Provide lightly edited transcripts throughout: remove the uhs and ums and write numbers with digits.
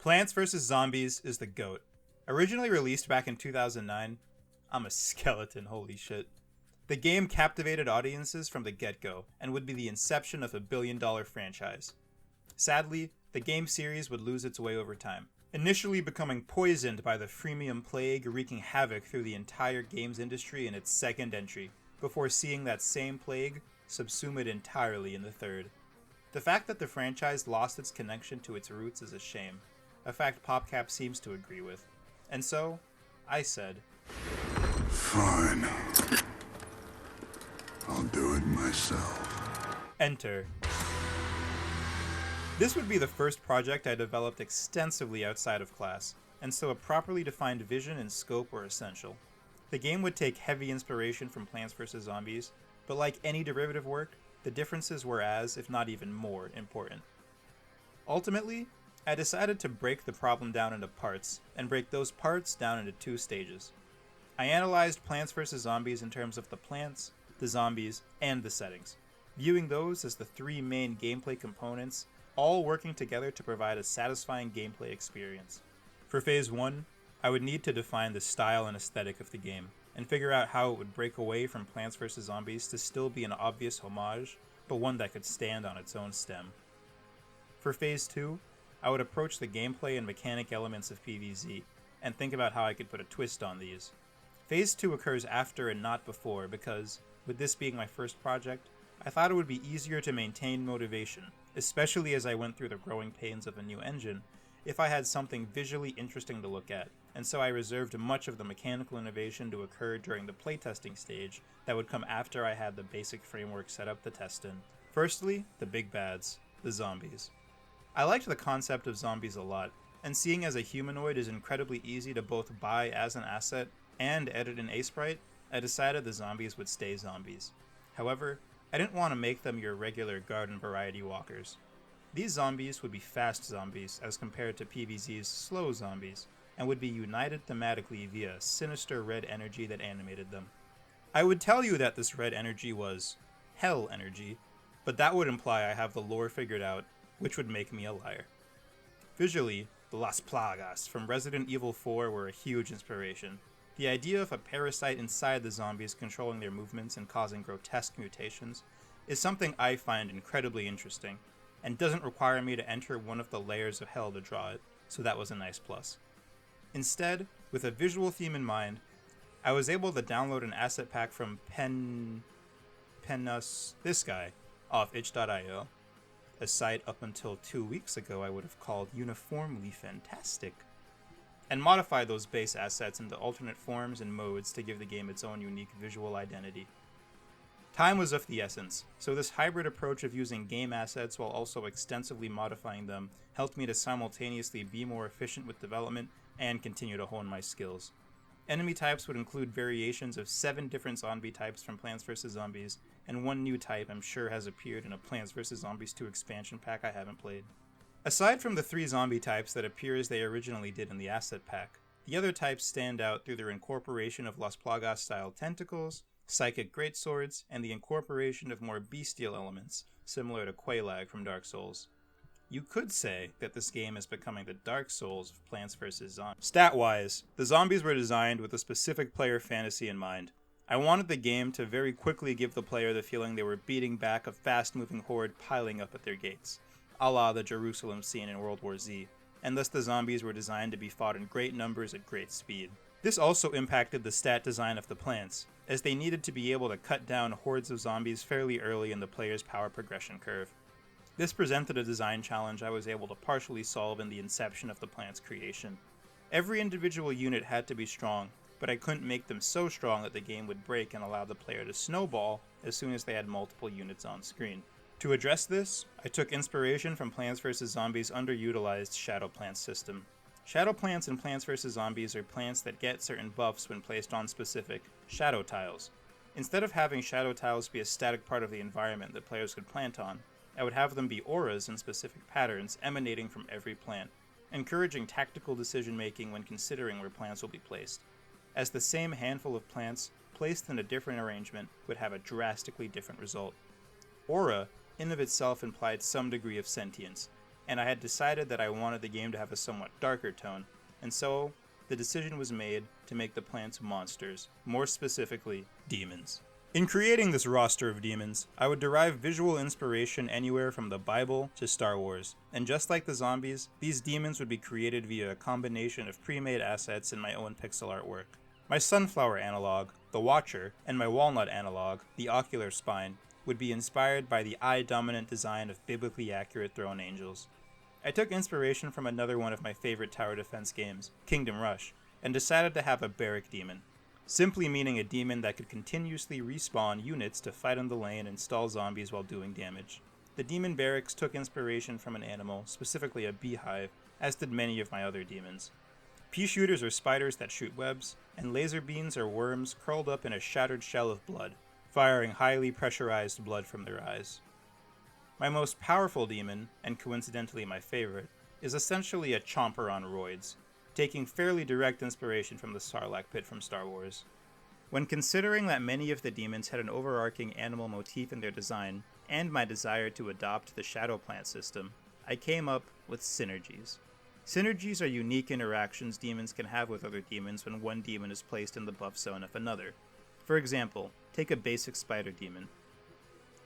Plants vs. Zombies is the GOAT. Originally released back in 2009, I'm a skeleton, holy shit. The game captivated audiences from the get-go and would be the inception of a billion-dollar franchise. Sadly, the game series would lose its way over time, initially becoming poisoned by the freemium plague wreaking havoc through the entire games industry in its second entry, before seeing that same plague subsume it entirely in the third. The fact that the franchise lost its connection to its roots is a shame, a fact PopCap seems to agree with. And so, I said, Fine. I'll do it myself. Enter. This would be the first project I developed extensively outside of class, and so a properly defined vision and scope were essential. The game would take heavy inspiration from Plants vs. Zombies, but like any derivative work, the differences were as, if not even more, important. Ultimately, I decided to break the problem down into parts, and break those parts down into two stages. I analyzed Plants vs. Zombies in terms of the plants, the zombies, and the settings, viewing those as the three main gameplay components, all working together to provide a satisfying gameplay experience. For Phase 1, I would need to define the style and aesthetic of the game, and figure out how it would break away from Plants vs. Zombies to still be an obvious homage, but one that could stand on its own stem. For Phase 2, I would approach the gameplay and mechanic elements of PvZ, and think about how I could put a twist on these. Phase 2 occurs after and not before because, with this being my first project, I thought it would be easier to maintain motivation, especially as I went through the growing pains of a new engine, if I had something visually interesting to look at, and so I reserved much of the mechanical innovation to occur during the playtesting stage that would come after I had the basic framework set up to test in. Firstly, the big bads, the zombies. I liked the concept of zombies a lot, and seeing as a humanoid is incredibly easy to both buy as an asset and edit in A-Sprite, I decided the zombies would stay zombies. However, I didn't want to make them your regular garden variety walkers. These zombies would be fast zombies as compared to PvZ's slow zombies, and would be united thematically via a sinister red energy that animated them. I would tell you that this red energy was hell energy, but that would imply I have the lore figured out, which would make me a liar. Visually, the Las Plagas from Resident Evil 4 were a huge inspiration. The idea of a parasite inside the zombies controlling their movements and causing grotesque mutations is something I find incredibly interesting, and doesn't require me to enter one of the layers of hell to draw it, so that was a nice plus. Instead, with a visual theme in mind, I was able to download an asset pack from this guy, off itch.io, a site up until 2 weeks ago I would have called uniformly fantastic, and modify those base assets into alternate forms and modes to give the game its own unique visual identity. Time was of the essence, so this hybrid approach of using game assets while also extensively modifying them helped me to simultaneously be more efficient with development and continue to hone my skills. Enemy types would include variations of 7 different zombie types from Plants vs. Zombies, and one new type I'm sure has appeared in a Plants vs. Zombies 2 expansion pack I haven't played. Aside from the 3 zombie types that appear as they originally did in the asset pack, the other types stand out through their incorporation of Las Plagas-style tentacles, psychic greatswords, and the incorporation of more bestial elements, similar to Quelaag from Dark Souls. You could say that this game is becoming the Dark Souls of Plants vs. Zombies. Stat-wise, the zombies were designed with a specific player fantasy in mind. I wanted the game to very quickly give the player the feeling they were beating back a fast-moving horde piling up at their gates, a la the Jerusalem scene in World War Z, and thus the zombies were designed to be fought in great numbers at great speed. This also impacted the stat design of the plants, as they needed to be able to cut down hordes of zombies fairly early in the player's power progression curve. This presented a design challenge I was able to partially solve in the inception of the plant's creation. Every individual unit had to be strong, but I couldn't make them so strong that the game would break and allow the player to snowball as soon as they had multiple units on screen. To address this, I took inspiration from Plants vs. Zombies' underutilized Shadow Plant system. Shadow Plants in Plants vs. Zombies are plants that get certain buffs when placed on specific shadow tiles. Instead of having shadow tiles be a static part of the environment that players could plant on, I would have them be auras in specific patterns emanating from every plant, encouraging tactical decision-making when considering where plants will be placed, as the same handful of plants placed in a different arrangement would have a drastically different result. Aura, in of itself, implied some degree of sentience, and I had decided that I wanted the game to have a somewhat darker tone, and so the decision was made to make the plants monsters, more specifically, demons. In creating this roster of demons, I would derive visual inspiration anywhere from the Bible to Star Wars, and just like the zombies, these demons would be created via a combination of pre-made assets in my own pixel artwork. My sunflower analog, the Watcher, and my walnut analog, the Ocular Spine, would be inspired by the eye-dominant design of biblically accurate throne angels. I took inspiration from another one of my favorite tower defense games, Kingdom Rush, and decided to have a barrack demon, simply meaning a demon that could continuously respawn units to fight on the lane and stall zombies while doing damage. The demon barracks took inspiration from an animal, specifically a beehive, as did many of my other demons. Pea shooters are spiders that shoot webs, and laser beams are worms curled up in a shattered shell of blood, firing highly pressurized blood from their eyes. My most powerful demon, and coincidentally my favorite, is essentially a chomper on roids, taking fairly direct inspiration from the Sarlacc pit from Star Wars. When considering that many of the demons had an overarching animal motif in their design, and my desire to adopt the Shadow Plant system, I came up with synergies. Synergies are unique interactions demons can have with other demons when one demon is placed in the buff zone of another. For example, take a basic spider demon.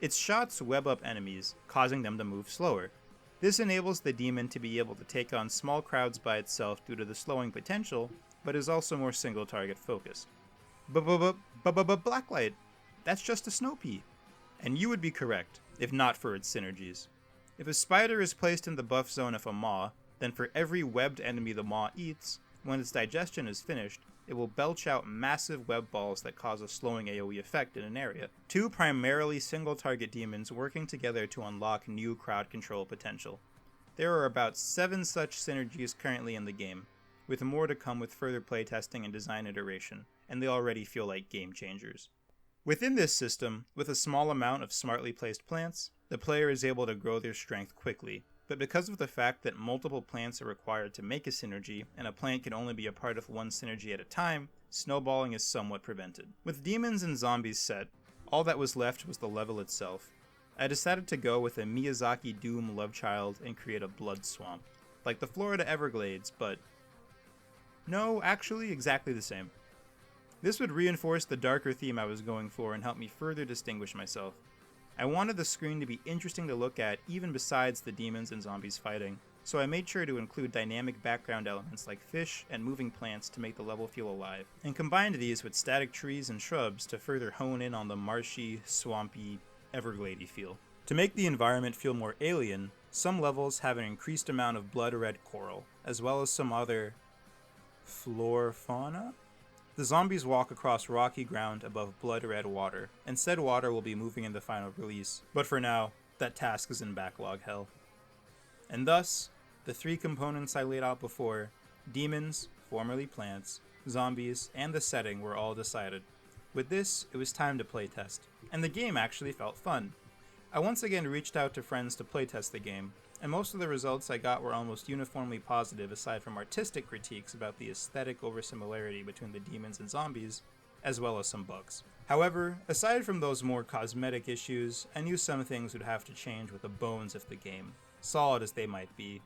Its shots web up enemies, causing them to move slower. This enables the demon to be able to take on small crowds by itself due to the slowing potential, but is also more single target focused. Blacklight, that's just a snow pea. And you would be correct, if not for its synergies. If a spider is placed in the buff zone of a maw, then for every webbed enemy the maw eats, when its digestion is finished, it will belch out massive web balls that cause a slowing AoE effect in an area. Two primarily single-target demons working together to unlock new crowd control potential. There are about 7 such synergies currently in the game, with more to come with further playtesting and design iteration, and they already feel like game changers. Within this system, with a small amount of smartly placed plants, the player is able to grow their strength quickly, but because of the fact that multiple plants are required to make a synergy, and a plant can only be a part of one synergy at a time, snowballing is somewhat prevented. With demons and zombies set, all that was left was the level itself. I decided to go with a Miyazaki Doom love child and create a blood swamp, like the Florida Everglades, but no, actually exactly the same. This would reinforce the darker theme I was going for and help me further distinguish myself. I wanted the screen to be interesting to look at even besides the demons and zombies fighting, so I made sure to include dynamic background elements like fish and moving plants to make the level feel alive, and combined these with static trees and shrubs to further hone in on the marshy, swampy, Everglady feel. To make the environment feel more alien, some levels have an increased amount of blood-red coral, as well as some other fauna? The zombies walk across rocky ground above blood-red water, and said water will be moving in the final release, but for now, that task is in backlog hell. And thus, the 3 components I laid out before, demons, formerly plants, zombies, and the setting were all decided. With this, it was time to playtest, and the game actually felt fun. I once again reached out to friends to playtest the game, and most of the results I got were almost uniformly positive aside from artistic critiques about the aesthetic over-similarity between the demons and zombies, as well as some bugs. However, aside from those more cosmetic issues, I knew some things would have to change with the bones of the game, solid as they might be.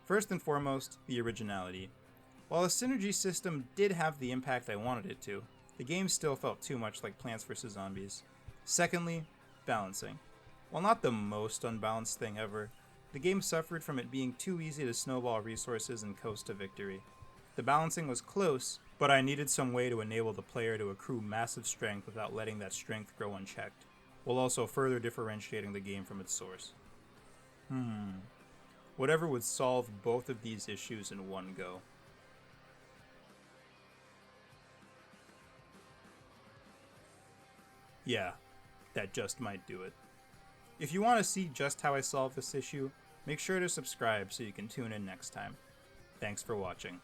First and foremost, the originality. While a synergy system did have the impact I wanted it to, the game still felt too much like Plants vs. Zombies. Secondly, balancing. While not the most unbalanced thing ever, the game suffered from it being too easy to snowball resources and coast to victory. The balancing was close, but I needed some way to enable the player to accrue massive strength without letting that strength grow unchecked, while also further differentiating the game from its source. Whatever would solve both of these issues in one go. Yeah, that just might do it. If you want to see just how I solve this issue, make sure to subscribe so you can tune in next time. Thanks for watching.